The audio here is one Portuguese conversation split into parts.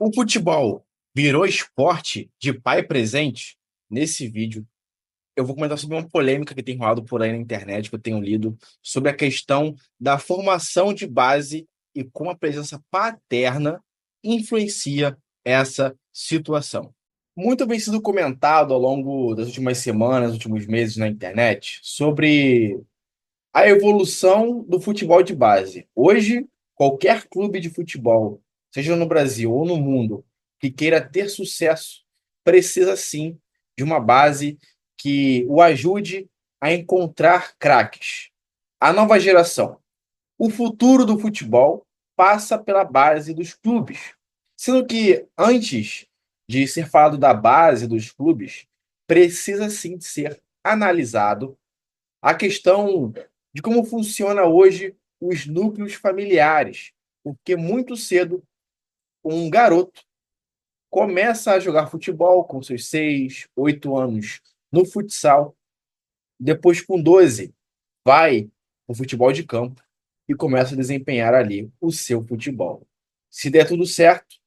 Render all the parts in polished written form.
O futebol virou esporte de pai presente? Nesse vídeo, eu vou comentar sobre uma polêmica que tem rolado por aí na internet, que eu tenho lido, sobre a questão da formação de base e como a presença paterna influencia essa situação. Muito vem sido comentado ao longo das últimas semanas, últimos meses na internet, sobre a evolução do futebol de base. Hoje, qualquer clube de futebol, seja no Brasil ou no mundo, que queira ter sucesso, precisa sim de uma base que o ajude a encontrar craques. A nova geração. O futuro do futebol passa pela base dos clubes. Sendo que antes de ser falado da base dos clubes, precisa sim ser analisado a questão de como funciona hoje os núcleos familiares, porque muito cedo um garoto começa a jogar futebol com seus 6, 8 anos no futsal, depois com 12 vai para o futebol de campo e começa a desempenhar ali o seu futebol. Se der tudo certo,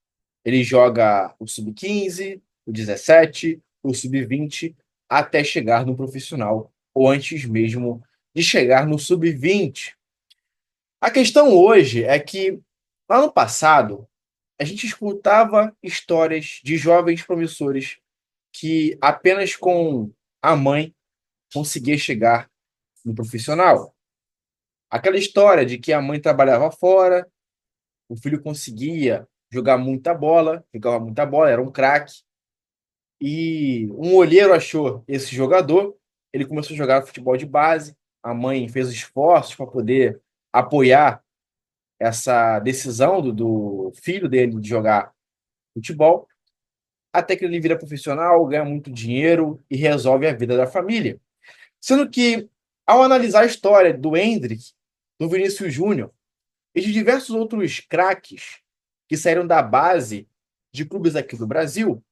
ele joga o sub-15, o 17, o sub-20, até chegar no profissional, ou antes mesmo de chegar no sub-20. A questão hoje é que, lá no passado, a gente escutava histórias de jovens promissores que apenas com a mãe conseguia chegar no profissional. Aquela história de que a mãe trabalhava fora, o filho conseguia jogar muita bola, jogava muita bola, era um craque, e um olheiro achou esse jogador, ele começou a jogar futebol de base, a mãe fez esforços para poder apoiar essa decisão do filho dele de jogar futebol, até que ele vira profissional, ganha muito dinheiro e resolve a vida da família. Sendo que, ao analisar a história do Endrick, do Vinícius Júnior e de diversos outros craques que saíram da base de clubes aqui do Brasil,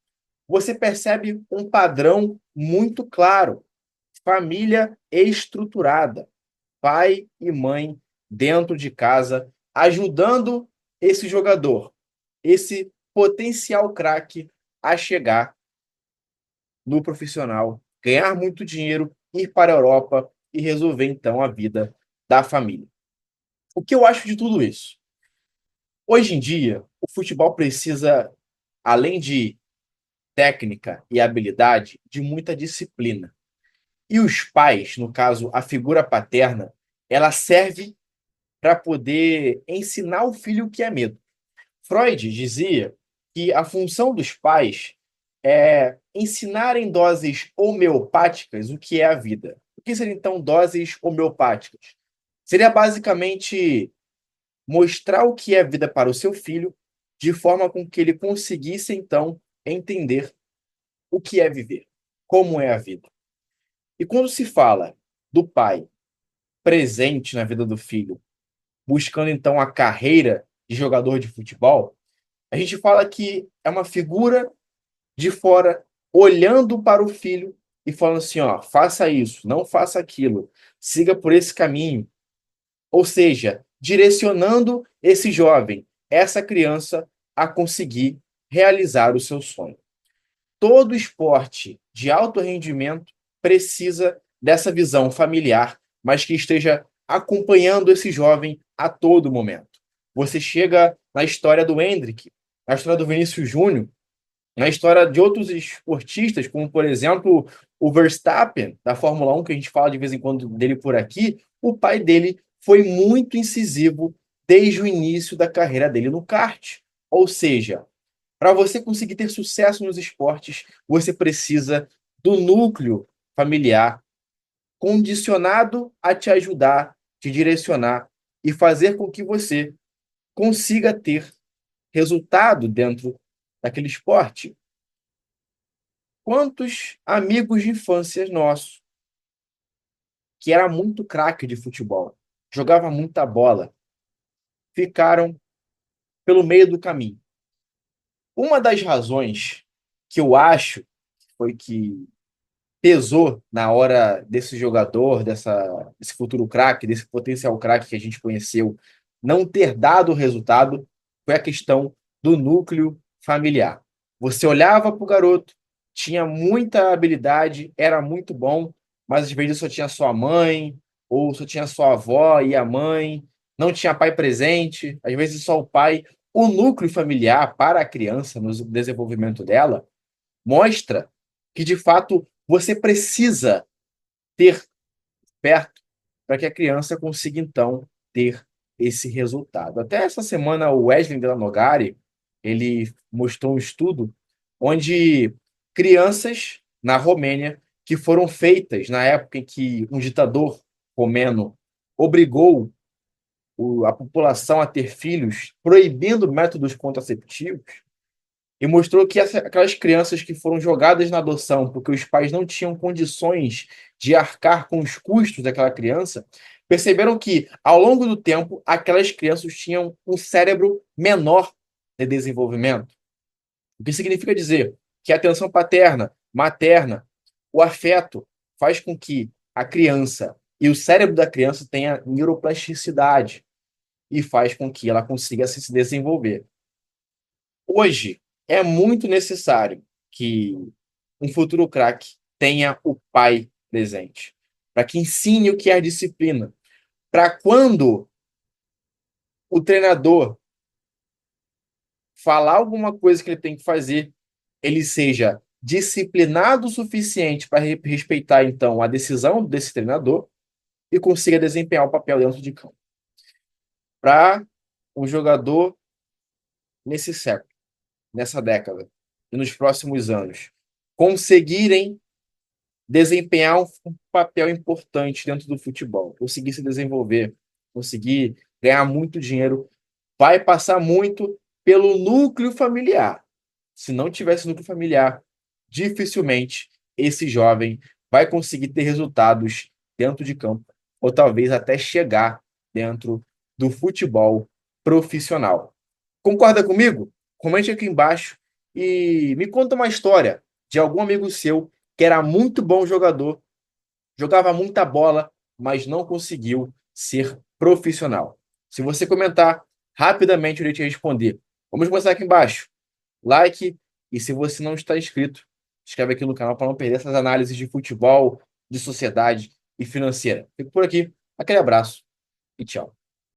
você percebe um padrão muito claro: família estruturada, pai e mãe dentro de casa, ajudando esse jogador, esse potencial craque, a chegar no profissional, ganhar muito dinheiro, ir para a Europa e resolver então a vida da família. O que eu acho de tudo isso? Hoje em dia, o futebol precisa, além de técnica e habilidade, de muita disciplina. E os pais, no caso, a figura paterna, ela serve para poder ensinar o filho o que é medo. Freud dizia que a função dos pais é ensinar em doses homeopáticas o que é a vida. O que seriam, então, doses homeopáticas? Seria basicamente mostrar o que é a vida para o seu filho, de forma com que ele conseguisse, então, entender o que é viver, como é a vida. E quando se fala do pai presente na vida do filho, buscando, então, a carreira de jogador de futebol, a gente fala que é uma figura de fora olhando para o filho e falando assim, ó, faça isso, não faça aquilo, siga por esse caminho. Ou seja, direcionando esse jovem, essa criança, a conseguir realizar o seu sonho. Todo esporte de alto rendimento precisa dessa visão familiar, mas que esteja acompanhando esse jovem a todo momento. Você chega na história do Endrick, na história do Vinícius Júnior, na história de outros esportistas, como, por exemplo, o Verstappen, da Fórmula 1, que a gente fala de vez em quando dele por aqui, o pai dele foi muito incisivo desde o início da carreira dele no kart. Ou seja, para você conseguir ter sucesso nos esportes, você precisa do núcleo familiar condicionado a te ajudar, te direcionar e fazer com que você consiga ter resultado dentro daquele esporte. Quantos amigos de infância nossos, que era muito craque de futebol, jogava muita bola, ficaram pelo meio do caminho? Uma das razões que eu acho foi que pesou na hora desse jogador, desse futuro craque, desse potencial craque que a gente conheceu, não ter dado o resultado, foi a questão do núcleo familiar. Você olhava para o garoto, tinha muita habilidade, era muito bom, mas às vezes só tinha sua mãe, ou só tinha sua avó e a mãe, não tinha pai presente, às vezes só o pai. O núcleo familiar para a criança, no desenvolvimento dela, mostra que, de fato, você precisa ter perto para que a criança consiga, então, ter esse resultado. Até essa semana, o Wesley Delanogari, ele mostrou um estudo onde crianças na Romênia que foram feitas na época em que um ditador romeno obrigou a população a ter filhos, proibindo métodos contraceptivos, e mostrou que aquelas crianças que foram jogadas na adoção porque os pais não tinham condições de arcar com os custos daquela criança, perceberam que, ao longo do tempo, aquelas crianças tinham um cérebro menor de desenvolvimento. O que significa dizer que a atenção paterna, materna, o afeto faz com que a criança e o cérebro da criança tenha neuroplasticidade e faz com que ela consiga se desenvolver. Hoje, é muito necessário que um futuro craque tenha o pai presente, para que ensine o que é a disciplina, para quando o treinador falar alguma coisa que ele tem que fazer, ele seja disciplinado o suficiente para respeitar, então, a decisão desse treinador e consiga desempenhar o papel dentro de campo. Para um jogador nesse século, nessa década e nos próximos anos conseguirem desempenhar um papel importante dentro do futebol, conseguir se desenvolver, conseguir ganhar muito dinheiro, vai passar muito pelo núcleo familiar. Se não tivesse núcleo familiar, dificilmente esse jovem vai conseguir ter resultados dentro de campo, ou talvez até chegar dentro do futebol profissional. Concorda comigo? Comente aqui embaixo e me conta uma história de algum amigo seu que era muito bom jogador, jogava muita bola, mas não conseguiu ser profissional. Se você comentar, rapidamente eu irei te responder. Vamos começar aqui embaixo. Like, e se você não está inscrito, inscreve aqui no canal para não perder essas análises de futebol, de sociedade e financeira. Fico por aqui. Aquele abraço e tchau.